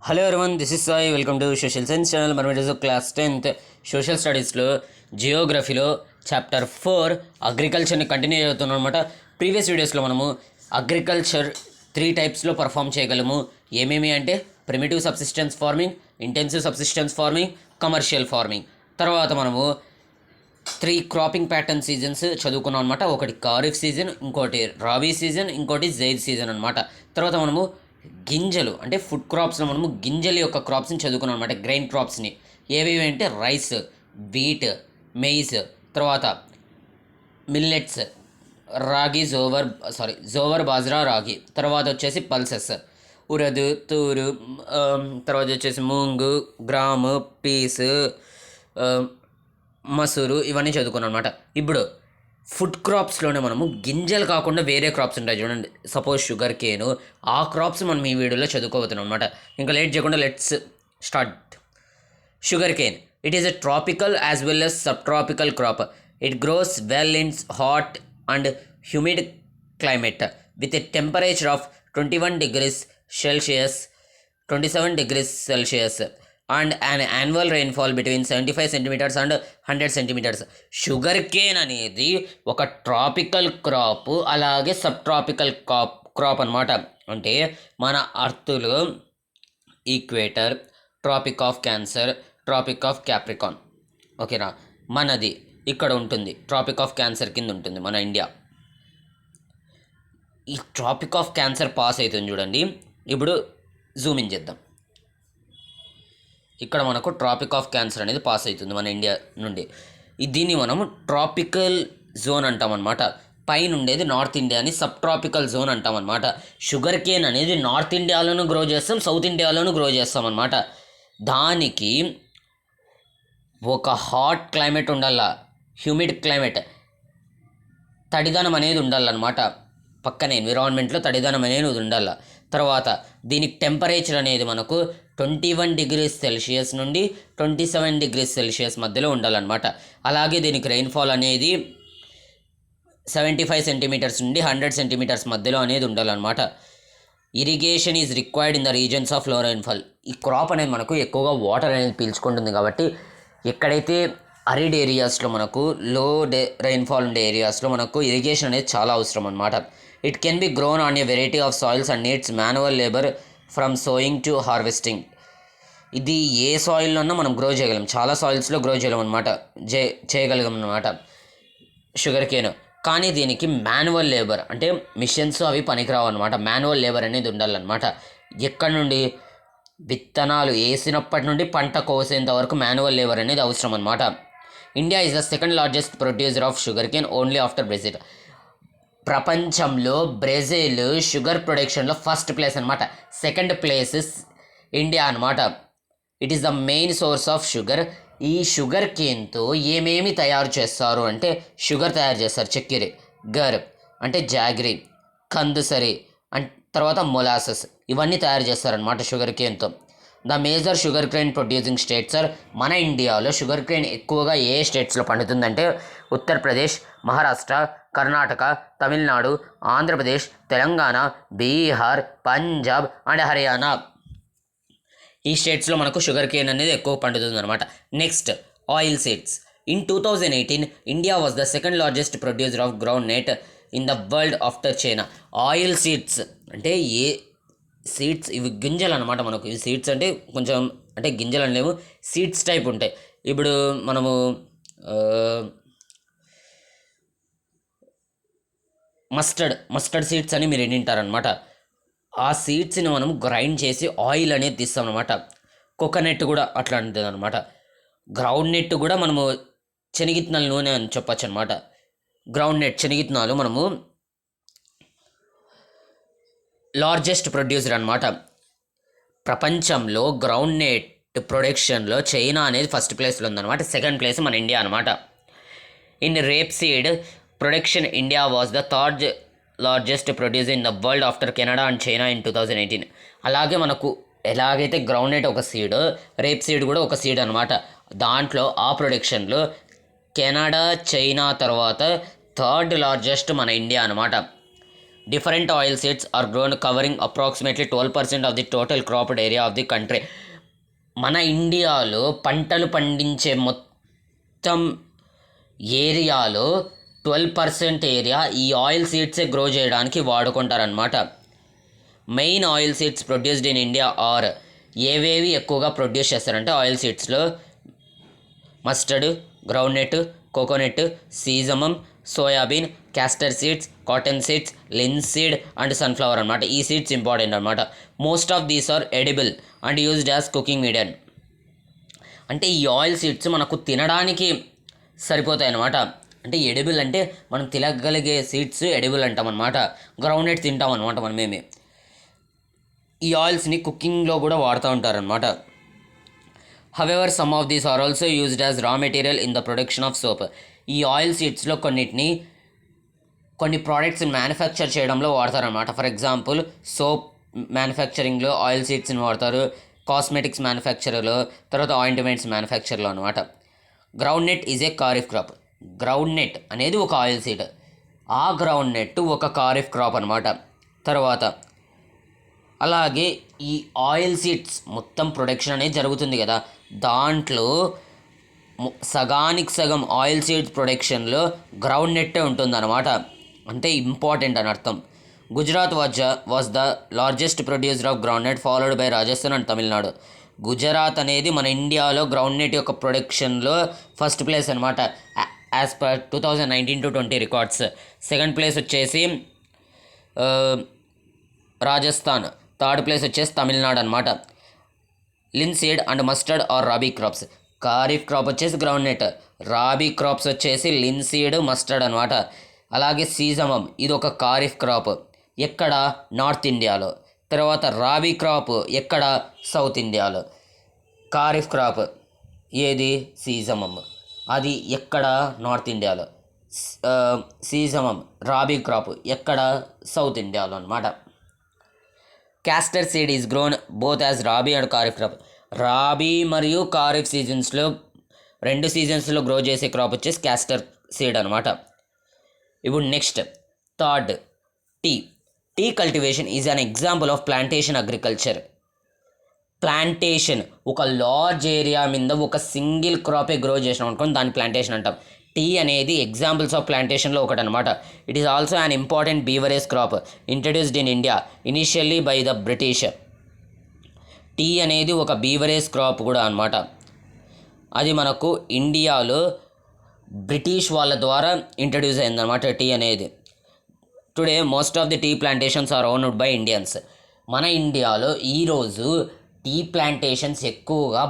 Hello everyone, this is Sai. Welcome to social science channel. మనం ఈరోజు class 10th social స్టడీస్లో జియోగ్రఫీలో chapter 4 అగ్రికల్చర్ని continue అవుతున్నాం అనమాట. ప్రీవియస్ వీడియోస్లో మనము అగ్రికల్చర్ 3 టైప్స్లో పర్ఫామ్ చేయగలము. ఏమేమి అంటే primitive subsistence farming, intensive subsistence farming, commercial farming. తర్వాత మనము 3 క్రాపింగ్ ప్యాటర్న్ సీజన్స్ చదువుకున్నాం అనమాట. ఒకటి ఖరీఫ్ సీజన్, ఇంకోటి రాబీ సీజన్, ఇంకోటి జైద్ సీజన్ అనమాట. తర్వాత మనము గింజలు అంటే ఫుడ్ క్రాప్స్లో మనము గింజల యొక్క క్రాప్స్ని చదువుకున్నాం అనమాట. గ్రెయిన్ క్రాప్స్ని ఏవేవి అంటే రైస్, వీట్, మెయిస్, తర్వాత మిల్లెట్స్, రాగి, జోవర్, బాజ్రా, రాగి. తర్వాత వచ్చేసి పల్సెస్, ఉరదు, తూరు, తర్వాత వచ్చేసి మూంగు, గ్రాము, పీస్, మసూరు, ఇవన్నీ చదువుకున్నాం అనమాట. ఇప్పుడు ఫుడ్ క్రాప్స్లోనే మనము గింజలు కాకుండా వేరే క్రాప్స్ ఉంటాయి చూడండి. సపోజ్ షుగర్ కేను, ఆ క్రాప్స్ మనం ఈ వీడియోలో చదువుకోబోతున్నాం అనమాట. ఇంకా లేట్ చేయకుండా let's start. Sugar cane, it is a tropical as well as sub tropical crop. It grows well in hot and humid climate with a temperature of 21 degrees Celsius, 27 degrees Celsius and an annual rainfall between 75 centimeters and 100 centimeters. Sugar cane అనేది ఒక tropical crop, అలాగే sub tropical crop అనమాట. అంటే మన అర్త్లో equator, tropic of cancer, tropic of Capricorn, ఓకేనా. మనది ఇక్కడ ఉంటుంది, ట్రాపిక్ ఆఫ్ క్యాన్సర్ కింద ఉంటుంది మన ఇండియా. ఈ ట్రాపిక్ ఆఫ్ క్యాన్సర్ పాస్ అవుతుంది చూడండి. ఇప్పుడు జూమ్ ఇన్ చేద్దాం. ఇక్కడ మనకు ట్రాపిక్ ఆఫ్ క్యాన్సర్ అనేది పాస్ అవుతుంది మన ఇండియా నుండి. దీన్ని మనము ట్రాపికల్ జోన్ అంటాం అనమాట. పైన ఉండేది నార్త్ ఇండియాని సబ్ ట్రాపికల్ జోన్ అంటాం అనమాట. షుగర్ కేన్ అనేది నార్త్ ఇండియాలోనూ గ్రో చేస్తాం, సౌత్ ఇండియాలోనూ గ్రో చేస్తాం అనమాట. దానికి ఒక హాట్ క్లైమేట్ ఉండాల, హ్యూమిడ్ క్లైమేట్, తడిదనం అనేది ఉండాలన్నమాట. పక్కనే ఎన్విరాన్మెంట్లో తడిదనం అనేది ఉండాల. తర్వాత దీనికి టెంపరేచర్ అనేది మనకు 21 degrees Celsius నుండి 27 degrees Celsius మధ్యలో ఉండాలన్నమాట. అలాగే దీనికి రెయిన్ఫాల్ అనేది 75 centimeters నుండి 100 centimeters మధ్యలో అనేది ఉండాలన్నమాట. Irrigation is required in the reasons of లో రెయిన్ఫాల్. ఈ క్రాప్ అనేది మనకు ఎక్కువగా వాటర్ అనేది పీల్చుకుంటుంది కాబట్టి ఎక్కడైతే అరిడ్ ఏరియాస్లో మనకు రెయిన్ఫాల్ ఉండే ఏరియాస్లో మనకు ఇరిగేషన్ అనేది చాలా అవసరం అనమాట. It can be grown on a variety of soils and needs manual labour from sowing to harvesting. ఇది ఏ సాయిల్లోన్నా మనం గ్రో చేయగలం, చాలా సాయిల్స్లో గ్రో చేయగలం అనమాట, చేయగలం అనమాట షుగర్ కేన్. కానీ దీనికి మాన్యువల్ లేబర్ అంటే మిషన్స్ అవి పనికిరావు అనమాట. మాన్యువల్ లేబర్ అనేది ఉండాలన్నమాట. ఎక్కడి నుండి విత్తనాలు వేసినప్పటి నుండి పంట కోసేంత వరకు మాన్యువల్ లేబర్ అనేది అవసరం అనమాట. India is the second largest producer of sugar cane only after Brazil. ప్రపంచంలో బ్రెజిల్ షుగర్ ప్రొడక్షన్లో ఫస్ట్ ప్లేస్ అనమాట. సెకండ్ ప్లేస్ ఇండియా అనమాట. It is the main source of sugar. ఈ షుగర్ కేన్తో ఏమేమి తయారు చేస్తారు అంటే షుగర్ తయారు చేస్తారు, చక్కెర, గర్ అంటే జాగ్రీ, కందుసరి అండ్ తర్వాత మొలాసెస్, ఇవన్నీ తయారు చేస్తారనమాట sugar కేన్తో. The major sugar cane producing states are, మన ఇండియాలో షుగర్ కేన్ ఎక్కువగా ఏ స్టేట్స్లో పండుతుందంటే ఉత్తరప్రదేశ్, మహారాష్ట్ర, కర్ణాటక, తమిళనాడు, ఆంధ్రప్రదేశ్, తెలంగాణ, బీహార్, పంజాబ్ అండ్ హర్యానా. ఈ స్టేట్స్లో మనకు షుగర్ కేన్ అనేది ఎక్కువ పండుతుంది అనమాట. Next oil seeds. In 2018 India was the second largest producer of ground nut in the world after China. Oil seeds అంటే ఏ సీడ్స్, ఇవి గింజలు అనమాట. మనకు ఇవి సీడ్స్ అంటే కొంచెం అంటే గింజలు అనేవి సీడ్స్ టైప్ ఉంటాయి. ఇప్పుడు మనము మస్టర్డ్ సీడ్స్ అని మీరు వింటారనమాట. ఆ సీడ్స్ని మనం గ్రైండ్ చేసి ఆయిల్ అనేది తీస్తాం అనమాట. కోకోనట్ కూడా అట్లాంటిది అనమాట. గ్రౌండ్ నట్ కూడా మనము శనగిత్తనాల నూనె అని చెప్పచ్చు అనమాట. గ్రౌండ్ నట్ శనగిత్తనాలు మనము లార్జెస్ట్ ప్రొడ్యూసర్ అనమాట. ప్రపంచంలో గ్రౌండ్ నట్ ప్రొడక్షన్లో చైనా అనేది ఫస్ట్ ప్లేస్లో ఉందన్నమాట. సెకండ్ ప్లేస్ మన ఇండియా అనమాట. In rape seed production India was the third largest producer in the world after Canada and China in 2018. అలాగే మనకు ఎలాగైతే గ్రౌండ్ నట్ ఒక సీడ్, రేప్ సీడ్ కూడా ఒక సీడ్ అనమాట. దాంట్లో ఆ ప్రొడక్షన్లో కెనడా, చైనా తర్వాత థర్డ్ లార్జెస్ట్ మన ఇండియా అనమాట. Different oil seeds are grown covering approximately 12% of the total cropped area of the country. మన ఇండియాలో పంటలు పండించే మొత్తం ఏరియాలో 12% ఏరియా ఈ ఆయిల్ సీడ్సే గ్రో చేయడానికి వాడుకుంటారనమాట. Main oil seeds produced in India are ఏవేవి ఎక్కువగా ప్రొడ్యూస్ చేస్తారంటే ఆయిల్ సీడ్స్లో mustard, groundnut, coconut, sesamum, soybean, castor seeds, cotton seeds, linseed and sunflower అనమాట. ఈ సీడ్స్ ఇంపార్టెంట్ అనమాట. Most of these are edible and used as cooking medium. అంటే ఈ oil seeds మనకు తినడానికి సరిపోతాయి అన్నమాట. అంటే ఎడిబుల్ అంటే మనం తినగలిగే సీడ్స్ ఎడిబుల్ అంటాం అనమాట. గ్రౌండ్నట్ తింటాం అనమాట మనమేమి. ఈ ఆయిల్స్ని కుకింగ్లో కూడా వాడుతూ ఉంటారనమాట. However some of these are also used as raw material in the production of soap. ఈ ఆయిల్ సీడ్స్లో కొన్ని ప్రోడక్ట్స్ మ్యానుఫ్యాక్చర్ చేయడంలో వాడతారనమాట. ఫర్ ఎగ్జాంపుల్ సోప్ మ్యానుఫ్యాక్చరింగ్లో ఆయిల్ సీడ్స్ని వాడతారు, కాస్మెటిక్స్ మ్యానుఫ్యాక్చర్లో, తర్వాత ఆయింట్మెంట్స్ మ్యానుఫ్యాక్చర్లో అనమాట. Groundnut is a kharif crop. Groundnut అనేది ఒక ఆయిల్ సీడ్, ఆ గ్రౌండ్నట్ ఒక ఖరీఫ్ క్రాప్ అనమాట. తర్వాత అలాగే ఈ ఆయిల్ సీడ్స్ మొత్తం ప్రొడక్షన్ అనేది జరుగుతుంది కదా, దాంట్లో సగానికి సగం ఆయిల్ సీడ్స్ ప్రొడక్షన్లో గ్రౌండ్ నెట్టే ఉంటుందన్నమాట. అంటే ఇంపార్టెంట్ అని అర్థం. Gujarat was the largest producer of groundnut followed by Rajasthan and Tamil Nadu. Gujarat అనేది మన ఇండియాలో గ్రౌండ్ నెట్ యొక్క ప్రొడక్షన్లో ఫస్ట్ ప్లేస్ అనమాట as per 2019-20 records. Second place వచ్చేసి రాజస్థాన్, థర్డ్ ప్లేస్ వచ్చేసి తమిళనాడు అనమాట. Linseed and mustard are rabi crops. Kharif crop వచ్చేసి గ్రౌండ్ నెట్, రాబీ క్రాప్స్ వచ్చేసి లిన్సీడ్, మస్టర్డ్ అనమాట. అలాగే సీజమమ్ ఇది ఒక ఖరీఫ్ క్రాప్, ఎక్కడ నార్త్ ఇండియాలో. తర్వాత రాబీ క్రాప్ ఎక్కడ సౌత్ ఇండియాలో. ఖరీఫ్ క్రాప్ ఏది సీజమమ్, అది ఎక్కడ నార్త్ ఇండియాలో. సీజమమ్ రాబీ క్రాప్ ఎక్కడ సౌత్ ఇండియాలో అనమాట. Castor seed is grown both as rabi and kharif crop. Rabi మరియు ఖరీఫ్ సీజన్స్లో, రెండు సీజన్స్లో గ్రో చేసే క్రాప్ వచ్చేసి క్యాస్టర్ సీడ్ అనమాట. ఇప్పుడు next third, tea cultivation is an example of plantation agriculture. Plantation ఒక లార్జ్ ఏరియా మీద ఒక సింగిల్ క్రాపే గ్రో చేసినాం అనుకోండి, దాన్ని ప్లాంటేషన్ అంటాం. టీ అనేది ఎగ్జాంపుల్స్ ఆఫ్ ప్లాంటేషన్లో ఒకటి అనమాట. It is also an important beverage crop introduced in India initially by the British. Tea అనేది ఒక బీవరేజ్ క్రాప్ కూడా అనమాట. అది మనకు ఇండియాలో బ్రిటిష్ వాళ్ళ ద్వారా ఇంట్రడ్యూస్ అయిందనమాట టీ అనేది. Today most of the tea plantations are owned by Indians. మన ఇండియాలో ఈరోజు టీ ప్లాంటేషన్స్ ఎక్కువగా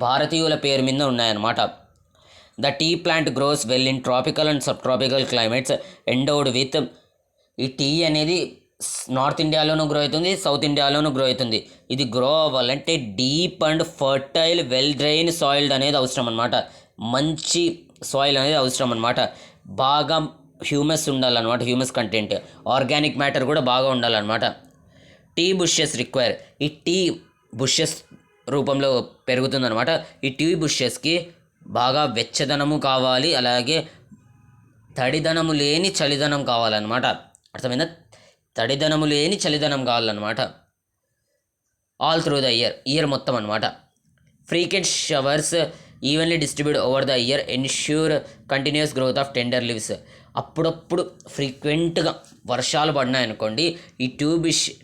భారతీయుల పేరు మీద ఉన్నాయన్నమాట. The tea plant grows well in tropical and sub tropical climates endowed with. ఈ టీ అనేది నార్త్ ఇండియాలోనూ గ్రో అవుతుంది, సౌత్ ఇండియాలోనూ గ్రో అవుతుంది. ఇది గ్రో అవ్వాలంటే deep and fertile well drain soiled అనేది అవసరం అనమాట. మంచి సాయిల్ అనేది అవసరం అనమాట. బాగా హ్యూమస్ ఉండాలన్నమాట, హ్యూమస్ కంటెంట్, ఆర్గానిక్ మ్యాటర్ కూడా బాగా ఉండాలన్నమాట. Tea bushes require. ఈ టీ బుషెస్ రూపంలో పెరుగుతుందన్నమాట. ఈ టీ బుషెస్కి బాగా వెచ్చదనము కావాలి, అలాగే తడిదనము లేని చలిదనం కావాలన్నమాట. అర్థమైందా? తడిదనము లేని చలిదనం కావాలన్నమాట. ఆల్ త్రూ ద ఇయర్ మొత్తం అనమాట. Frequent showers evenly distribute over the year ensure continuous growth of tender leaves. అప్పుడప్పుడు ఫ్రీక్వెంట్గా వర్షాలు పడినాయనుకోండి, ఈ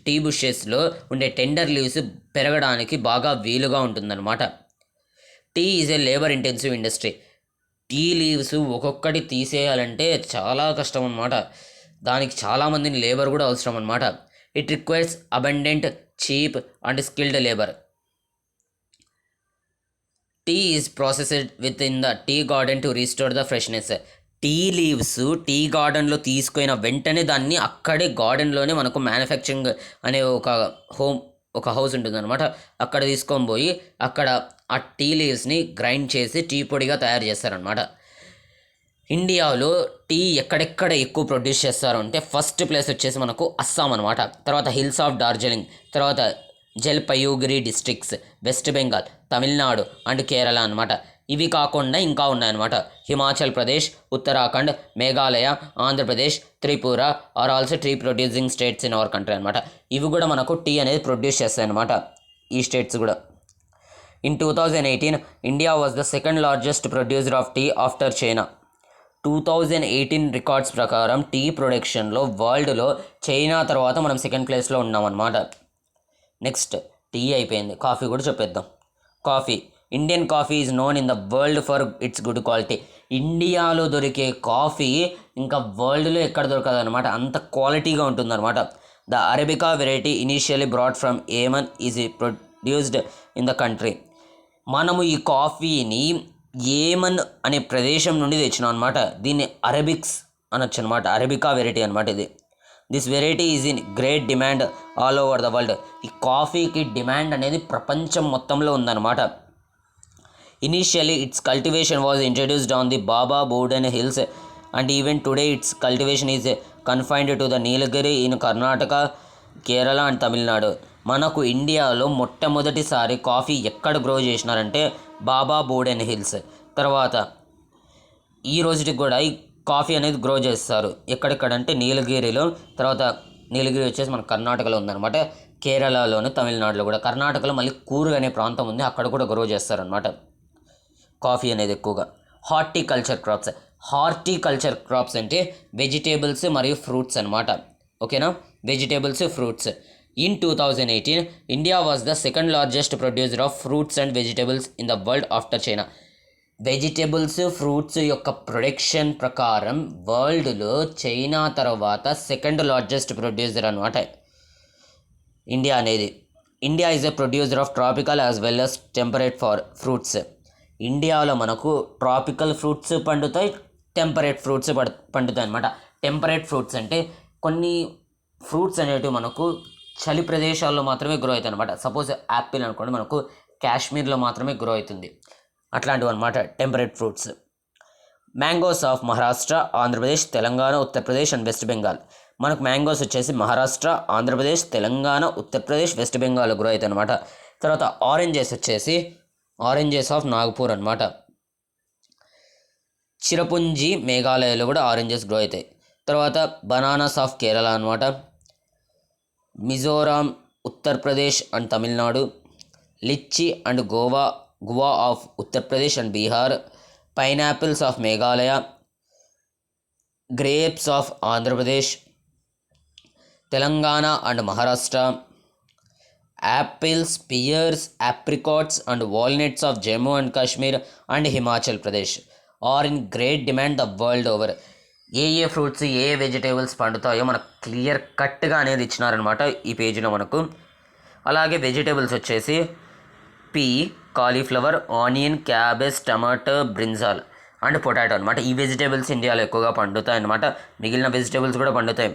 టీ బుషెస్లో ఉండే టెండర్ లీవ్స్ పెరగడానికి బాగా వీలుగా ఉంటుందన్నమాట. Tea is a labour intensive industry. Tea leaves ఒక్కొక్కటి తీసేయాలంటే చాలా కష్టం అన్నమాట. దానికి చాలామందిని లేబర్ కూడా అవసరం అన్నమాట. It requires abundant, cheap and skilled labour. Tea is processed within the tea garden to restore the freshness. Tea leaves tea గార్డెన్లో తీసుకున్న వెంటనే దాన్ని అక్కడే గార్డెన్లోనే మనకు మ్యానుఫ్యాక్చరింగ్ అనే ఒక హౌస్ ఉంటుందన్నమాట. అక్కడ తీసుకొని పోయి అక్కడ ఆ టీ లీవ్స్ని గ్రైండ్ చేసి టీ పొడిగా తయారు చేస్తారనమాట. ఇండియాలో టీ ఎక్కడెక్కడ ఎక్కువ ప్రొడ్యూస్ చేస్తారు అంటే ఫస్ట్ ప్లేస్ వచ్చేసి మనకు అస్సాం అనమాట. తర్వాత హిల్స్ ఆఫ్ డార్జిలింగ్, తర్వాత జల్పైగురి డిస్ట్రిక్ట్స్, వెస్ట్ బెంగాల్, తమిళనాడు అండ్ కేరళ అనమాట. ఇవి కాకుండా ఇంకా ఉన్నాయన్నమాట. Himachal Pradesh, Uttarakhand, Meghalaya, Andhra Pradesh, Tripura are also tea producing states in our country అనమాట. ఇవి కూడా మనకు టీ అనేది ప్రొడ్యూస్ చేస్తాయి అనమాట, ఈ స్టేట్స్ కూడా. In 2018 India was the second largest producer of tea after China. 2018 records ప్రకారం టీ ప్రొడక్షన్లో వరల్డ్లో చైనా తర్వాత మనం సెకండ్ ప్లేస్లో ఉన్నామన్నమాట. నెక్స్ట్ టీ అయిపోయింది, కాఫీ కూడా చెప్పేద్దాం. Coffee. Indian coffee is known in the world for its good quality. ఇండియాలో దొరికే కాఫీ ఇంకా వరల్డ్లో ఎక్కడ దొరకదు అనమాట, అంత క్వాలిటీగా ఉంటుందన్నమాట. The arabica variety initially brought from Yemen is produced in the country. మనము ఈ కాఫీని ఏమన్ అనే ప్రదేశం నుండి తెచ్చినాం అనమాట. దీన్ని అరబిక్స్ అనొచ్చు అనమాట, అరబికా వెరైటీ అనమాట ఇది. This variety is in great demand all over the world. ఈ కాఫీకి డిమాండ్ అనేది ప్రపంచం మొత్తంలో ఉందన్నమాట. Initially it's cultivation was introduced on the Baba burden hills and even today it's cultivation is confined to the Nilgiri in Karnataka, Kerala and Tamil Nadu. మనకు ఇండియాలో మొట్టమొదటిసారి coffee ఎక్కడ గ్రో చేసినారంటే బాబా బోర్డెన్ హిల్స్. తర్వాత ఈ రోజుకి కూడా ఈ కాఫీ అనేది గ్రో చేస్తారు. ఎక్కడెక్కడంటే నీలగిరిలో, తర్వాత నీలగిరి వచ్చేసి మన కర్ణాటకలో ఉందన్నమాట, కేరళలోను, తమిళనాడులో కూడా. కర్ణాటకలో మళ్ళీ కూర్గ్ అనే ప్రాంతం ఉంది, అక్కడ కూడా గ్రో చేస్తారనమాట కాఫీ అనేది ఎక్కువగా. Horticulture crops. హార్టికల్చర్ క్రాప్స్ అంటే వెజిటేబుల్స్ మరియు ఫ్రూట్స్ అనమాట. ఓకేనా, vegetables, fruits. In 2018 India was the second largest producer of fruits and vegetables in the world after China. Vegetables, fruits యొక్క ప్రొడక్షన్ ప్రకారం వరల్డ్లో చైనా తర్వాత సెకండ్ లార్జెస్ట్ ప్రొడ్యూసర్ అనమాట India అనేది. India is a producer of tropical as well as temperate far fruits. ఇండియాలో మనకు tropical fruits పండుతాయి, temperate fruits పండుతాయి అనమాట. టెంపరేట్ ఫ్రూట్స్ అంటే కొన్ని ఫ్రూట్స్ అనేటివి మనకు చలి ప్రదేశాల్లో మాత్రమే గ్రో అవుతాయి అనమాట. సపోజ్ యాపిల్ అనుకోండి, మనకు కాశ్మీర్లో మాత్రమే గ్రో అవుతుంది, అట్లాంటివి అనమాట temperate fruits. Mangoes of Maharashtra, Andhra Pradesh, Telangana, Uttar Pradesh and west Bengal. మనకు మ్యాంగోస్ వచ్చేసి మహారాష్ట్ర, ఆంధ్రప్రదేశ్, తెలంగాణ, ఉత్తరప్రదేశ్, వెస్ట్ బెంగాల్ గ్రో అవుతాయి అనమాట. తర్వాత ఆరెంజెస్ వచ్చేసి ఆరెంజెస్ ఆఫ్ నాగపూర్ అనమాట. చిరపుంజి, మేఘాలయలో కూడా ఆరెంజెస్ గ్రో అవుతాయి. తర్వాత బనానాస్ ఆఫ్ కేరళ అనమాట. Mizoram, Uttar Pradesh and Tamil Nadu. లిచ్చి and guava of Uttar Pradesh and Bihar. Pineapples of Meghalaya. Grapes of Andhra Pradesh, Telangana and Maharashtra. Apples, Pierce, apricots and walnuts of Jammu and Kashmir and Himachal Pradesh are in great demand the world over. A fruits, A vegetables పండుతాయో మనకు clear కట్గా అనేది ఇచ్చినారనమాట ఈ పేజీలో మనకు. అలాగే vegetables వచ్చేసి P, cauliflower, onion, cabbage, tomato, brinjal and potato అనమాట. ఈ వెజిటేబుల్స్ ఇండియాలో ఎక్కువగా పండుతాయి అనమాట. మిగిలిన వెజిటేబుల్స్ కూడా పండుతాయి,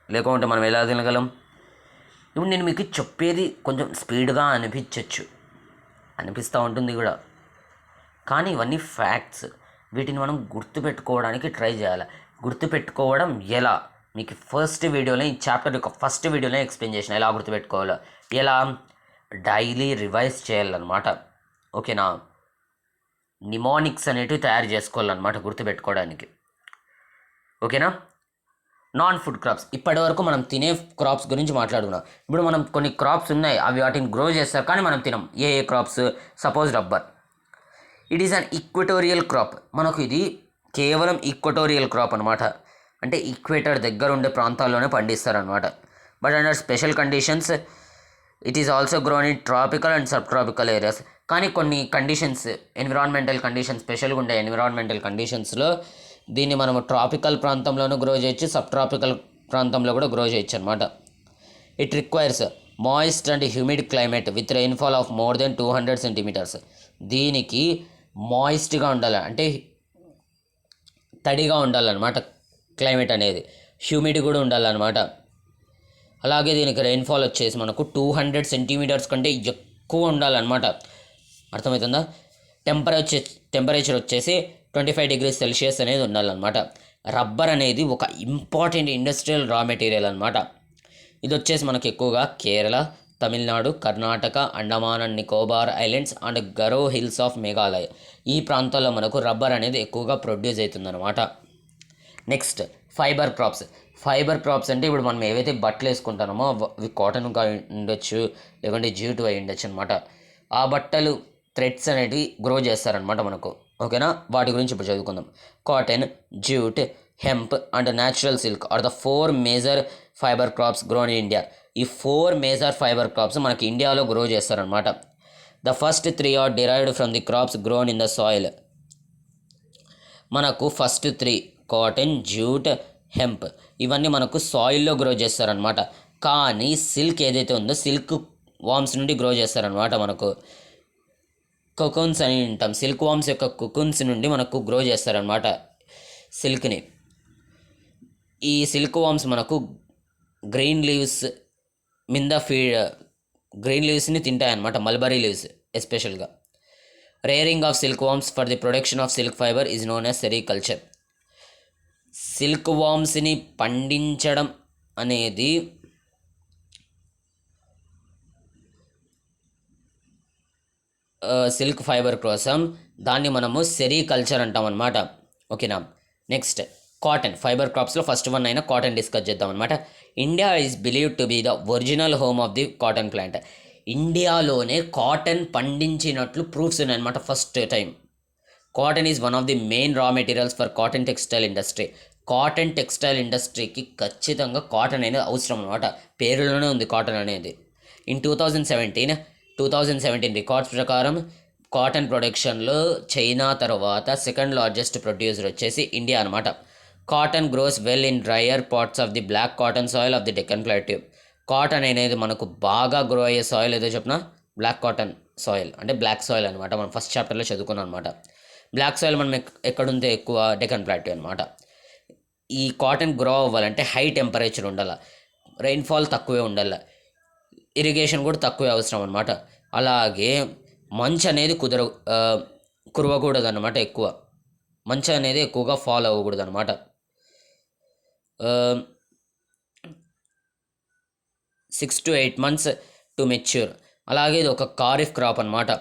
లేకుంటే మనం ఎలా తినగలం? ఇప్పుడు నేను మీకు చెప్పేది కొంచెం స్పీడ్గా అనిపిస్తూ ఉంటుంది కూడా, కానీ ఇవన్నీ ఫ్యాక్ట్స్. వీటిని మనం గుర్తుపెట్టుకోవడానికి ట్రై చేయాలి. గుర్తుపెట్టుకోవడం ఎలా? మీకు ఈ చాప్టర్ యొక్క ఫస్ట్ వీడియోలో ఎక్స్ప్లెయిన్ చేసిన ఎలా గుర్తుపెట్టుకోవాలో. ఎలా? డైలీ రివైజ్ చేయాలన్నమాట. ఓకేనా, నిమోనిక్స్ అనేటివి తయారు చేసుకోవాలన్నమాట గుర్తుపెట్టుకోవడానికి. ఓకేనా. Non food crops. ఇప్పటివరకు మనం తినే క్రాప్స్ గురించి మాట్లాడుకున్నాం. ఇప్పుడు మనం కొన్ని క్రాప్స్ ఉన్నాయి, అవి వాటిని గ్రో చేస్తారు కానీ మనం తినం. ఏ crops? Suppose rubber. It is an equatorial crop. మనకు ఇది కేవలం ఈక్వటోరియల్ క్రాప్ అనమాట. అంటే ఈక్వేటర్ దగ్గర ఉండే ప్రాంతాల్లోనే పండిస్తారనమాట. But under special conditions it is also grown in tropical and sub tropical areas. కానీ కొన్ని కండిషన్స్, ఎన్విరాన్మెంటల్ కండిషన్స్, స్పెషల్గా ఉండే ఎన్విరాన్మెంటల్ కండిషన్స్లో దీన్ని మనము ట్రాపికల్ ప్రాంతంలోనూ గ్రో చేయొచ్చు, సబ్ ట్రాపికల్ ప్రాంతంలో కూడా గ్రో చేయొచ్చు అనమాట. It requires moist and humid climate with rainfall of more than 200 centimetres. దీనికి మాయిస్ట్గా ఉండాలి, అంటే తడిగా ఉండాలన్నమాట క్లైమేట్ అనేది. హ్యూమిడ్ కూడా ఉండాలన్నమాట. అలాగే దీనికి రెయిన్ఫాల్ వచ్చేసి మనకు 200 సెంటీమీటర్స్ కంటే ఎక్కువ ఉండాలన్నమాట. అర్థమవుతుందా? టెంపరేచర్ వచ్చేసి 25 degrees Celsius అనేది ఉండాలన్నమాట. రబ్బర్ అనేది ఒక ఇంపార్టెంట్ ఇండస్ట్రియల్ రా మెటీరియల్ అనమాట. ఇది వచ్చేసి మనకు ఎక్కువగా Kerala, Tamil Nadu, Karnataka, Andaman and Nicobar islands and Garo hills of Meghalaya. ఈ ప్రాంతాల్లో మనకు రబ్బర్ అనేది ఎక్కువగా ప్రొడ్యూస్ అవుతుందన్నమాట. నెక్స్ట్ ఫైబర్ క్రాప్స్ అంటే ఇప్పుడు మనం ఏవైతే బట్టలు వేసుకుంటామో అవి కాటన్గా ఉండొచ్చు, లేకుంటే జ్యూట్ అయి ఉండొచ్చు అనమాట. ఆ బట్టలు థ్రెడ్స్ అనేటివి గ్రో చేస్తారనమాట మనకు. ఓకేనా, వాటి గురించి ఇప్పుడు చదువుకుందాం. Cotton, jute, hemp and natural silk are the 4 major fibre crops grown in India. ఈ 4 మేజర్ ఫైబర్ క్రాప్స్ మనకి ఇండియాలో గ్రో చేస్తారనమాట. The first 3 are derived from the crops grown in the soil. మనకు ఫస్ట్ 3 కాటన్, జ్యూట్, హెంప్ ఇవన్నీ మనకు సాయిల్లో grow చేస్తారనమాట. కానీ silk ఏదైతే ఉందో సిల్క్ వామ్స్ నుండి గ్రో చేస్తారనమాట. మనకు కొకున్స్ అని ఉంటాం, సిల్క్ వామ్స్ యొక్క కొకున్స్ నుండి మనకు గ్రో చేస్తారనమాట సిల్క్ని. ఈ సిల్క్ వామ్స్ మనకు గ్రీన్ లీవ్స్ని తింటాయన్నమాట, మల్బరీ లీవ్స్ ఎస్పెషల్గా. Rearing of silk worms for the production of silk fibre is known as sericulture. Silk వామ్స్ని పండించడం అనేది సిల్క్ ఫైబర్ కోసం దాన్ని మనము సెరికల్చర్ అంటాం అనమాట. ఓకేనా. నెక్స్ట్ కాటన్ ఫైబర్ క్రాప్స్లో ఫస్ట్ వన్ అయినా కాటన్ డిస్కస్ చేద్దాం అనమాట. India is believed to be the original home of the cotton plant. ఇండియాలోనే కాటన్ పండించినట్లు ప్రూఫ్స్ ఉన్నాయన్నమాట. First time cotton is one of the main raw materials for cotton textile industry. కాటన్ టెక్స్టైల్ ఇండస్ట్రీకి ఖచ్చితంగా కాటన్ అనేది అవసరం అనమాట, పేరులోనే ఉంది కాటన్ అనేది. ఇన్ 2017 రికార్డ్స్ ప్రకారం కాటన్ ప్రొడక్షన్లో చైనా తర్వాత సెకండ్ లార్జెస్ట్ ప్రొడ్యూసర్ వచ్చేసి ఇండియా అనమాట. Cotton grows well in drier parts of the black cotton soil of the Deccan plateau. Cotton అనేది మనకు బాగా గ్రో అయ్యే సాయిల్ ఏదో చెప్పిన బ్లాక్ కాటన్ సాయిల్ అంటే బ్లాక్ సాయిల్ అనమాట. మనం ఫస్ట్ చాప్టర్లో చదువుకున్నాం అనమాట. బ్లాక్ సాయిల్ మనం ఎక్కడుంటే ఎక్కువ డెక్కన్ ప్లాట్యూ అనమాట. ఈ కాటన్ గ్రో అవ్వాలంటే హై టెంపరేచర్ ఉండాలి, రెయిన్ఫాల్ తక్కువే ఉండాలి, ఇరిగేషన్ కూడా తక్కువే అవసరం అనమాట. అలాగే మంచు అనేది కురవకూడదు అనమాట. మంచు అనేది ఎక్కువగా ఫాల్ అవ్వకూడదు అనమాట. 6 to 8 months టు మెచ్యూర్. అలాగే ఇది ఒక ఖారిఫ్ క్రాప్ అనమాట.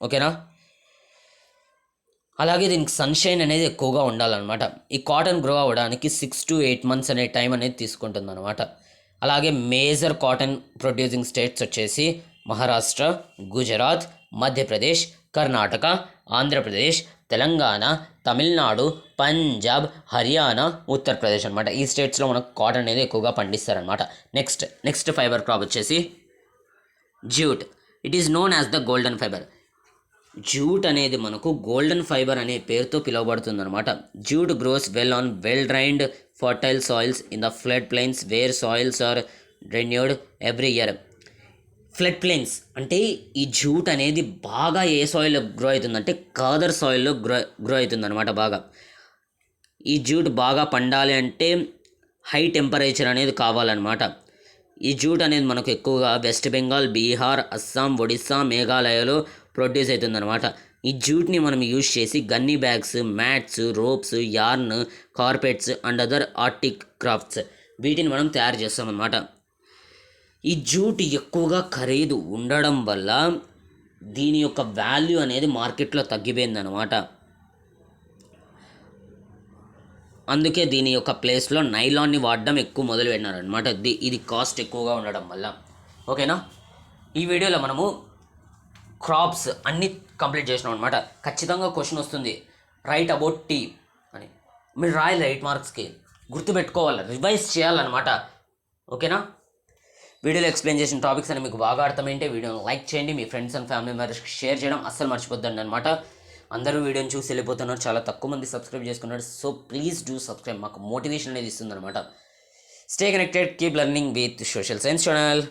ఓకేనా. అలాగే దీనికి సన్షైన్ అనేది ఎక్కువగా ఉండాలన్నమాట. ఈ కాటన్ గ్రో అవ్వడానికి 6 to 8 months అనే టైం అనేది తీసుకుంటుంది అనమాట. అలాగే మేజర్ కాటన్ ప్రొడ్యూసింగ్ స్టేట్స్ వచ్చేసి మహారాష్ట్ర, గుజరాత్, మధ్యప్రదేశ్, కర్ణాటక, ఆంధ్రప్రదేశ్, తెలంగాణ, తమిళనాడు, పంజాబ్, హర్యానా, ఉత్తరప్రదేశ్ అనమాట. ఈ స్టేట్స్లో మనకు కాటన్ అనేది ఎక్కువగా పండిస్తారనమాట. నెక్స్ట్ ఫైబర్ క్రాప్ వచ్చేసి jute. It is known as the golden fibre. Jute అనేది మనకు గోల్డెన్ ఫైబర్ అనే పేరుతో పిలువబడుతుంది అనమాట. Jute grows well on well drained fertile soils in the flood plains where soils are renewed every year. Flood plains అంటే ఈ jute అనేది బాగా ఏ సాయిల్లో గ్రో అవుతుందంటే కాదర్ సాయిల్లో గ్రో అవుతుంది అనమాట. బాగా ఈ జ్యూట్ బాగా పండాలి అంటే హై టెంపరేచర్ అనేది కావాలన్నమాట. ఈ జ్యూట్ అనేది మనకు ఎక్కువగా వెస్ట్ బెంగాల్, బీహార్, అస్సాం, ఒడిస్సా, మేఘాలయలో ప్రొడ్యూస్ అవుతుందన్నమాట. ఈ జ్యూట్ని మనం యూజ్ చేసి gunny bags, mats, ropes, yarn, carpets and other art crafts వీటిని మనం తయారు చేస్తామన్నమాట. ఈ జ్యూట్ ఎక్కువగా ఖరీదు ఉండడం వల్ల దీని యొక్క వాల్యూ అనేది మార్కెట్లో తగ్గిపోయిందనమాట. అందుకే దీని యొక్క ప్లేస్లో నైలాన్ని వాడడం ఎక్కువ మొదలు పెట్టినారనమాట. ఇది కాస్ట్ ఎక్కువగా ఉండడం వల్ల. ఓకేనా. ఈ వీడియోలో మనము క్రాప్స్ అన్నీ కంప్లీట్ చేసినాం అనమాట. ఖచ్చితంగా క్వశ్చన్ వస్తుంది, రైట్ అబౌట్ టీ అని. మీరు రాయాలి 8 మార్క్స్కి, గుర్తుపెట్టుకోవాలి, రివైజ్ చేయాలన్నమాట. ఓకేనా. వీడియోలో ఎక్స్ప్లెయిన్ చేసిన టాపిక్స్ అని మీకు బాగా అర్థమైంటే వీడియోని లైక్ చేయండి, మీ ఫ్రెండ్స్ అండ్ ఫ్యామిలీ మెంబర్స్కి షేర్ చేయడం అస్సలు మర్చిపోద్దండి అనమాట. అందరూ వీడియోని చూసి వెళ్ళిపోతున్నారు, చాలా తక్కువ మంది సబ్స్క్రైబ్ చేసుకున్నారు. సో ప్లీజ్ డూ సబ్స్క్రైబ్, మాకు మోటివేషన్ అనేది ఇస్తుంది అనమాట. Stay connected, keep learning with social science channel.